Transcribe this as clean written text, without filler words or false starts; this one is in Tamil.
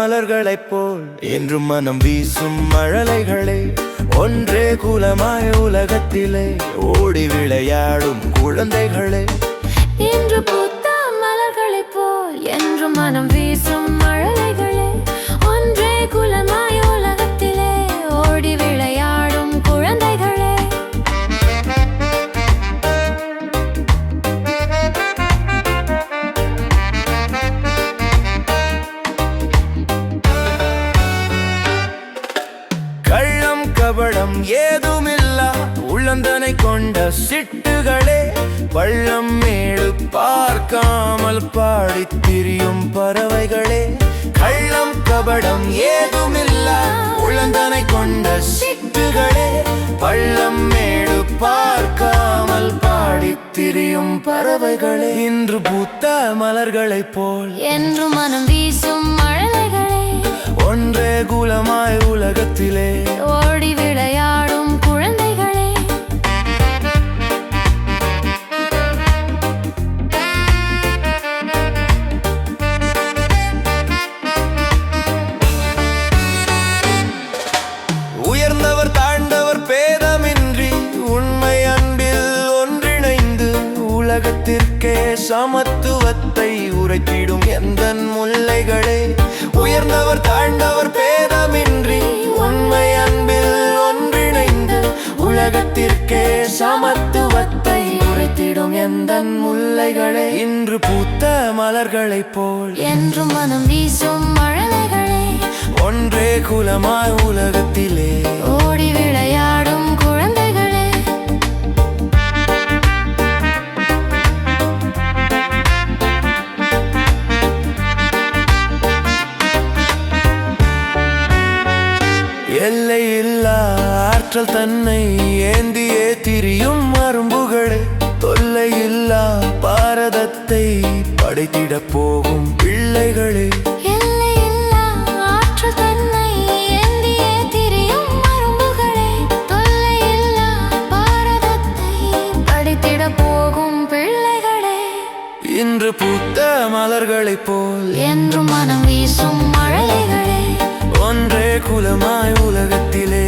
மலர்களைப் போல் என்றும் மனம் வீசும் மழலைகளே, ஒன்றே குலமாய் உலகத்திலே ஓடி விளையாடும் குழந்தைகளே. இன்று பூத்த மலர்களைப் போல் என்றும் மனம் வீசும் மழலைகளே, ஒன்றே குலமாய் உலகத்திலே ஓடி விளையாடும் குழந்தைகளே. கள்ளம் கபடம் ஏதுமில்லா உள்ளந்தனை கொண்ட சிட்டுகளே, பள்ளம் மேடு பார்க்காமல் பாடித் திரியும் பறவைகளே. கள்ளம் கபடம் ஏதுமில்லா உள்ளந்தனை கொண்ட சிட்டுகளே, பள்ளம் மேடு பார்க்காமல் பாடித் திரியும் பறவைகளே. இன்று பூத்த மலர்களைப் போல் என்றும் மனம் வீசும் மழலைகளே, ஒன்றே குலமாய் உலகத்திலே ஓடி விளையாடும் குழந்தைகளே. உயர்ந்தவர் தாழ்ந்தவர் பேதமின்றி உண்மை அன்பில் ஒன்றிணைந்து உலகத்திற்கே சமத்துவத்தை உரைத்திடும் எந்தன் முல்லைகளே. உயர்ந்தவர் தாழ்ந்தவர் பேதமின்றி உண்மை அன்பில் ஒன்றிணைந்து உலகத்திற்கே சமத்துவத்தை உரைத்திடும் எந்தன் முல்லைகளே. இன்று பூத்த மலர்களைப் போல் என்றும் மனம் வீசும் மழலைகளே, ஒன்றே குலமாய் உலகத்திலே ஓடி விளையாடும் குழந்தைகளே. எல்லையில்லா ஆற்றல் தன்னை ஏந்தியே திரியும் அரும்புகளே, தொல்லையில்லா பாரதத்தை படைத்திடப் போகும் பிள்ளைகளே. எல்லையில்லா ஆற்றல் தன்னை ஏந்தியே திரியும் அரும்புகளே, தொல்லையில்லா பாரதத்தை படைத்திடப் போகும் பிள்ளைகளே. இன்று பூத்த மலர்களைப் போல் என்றும் மனம் வீசும் மழலைகளே, ஒன்றே குலமாய் உலகத்திலே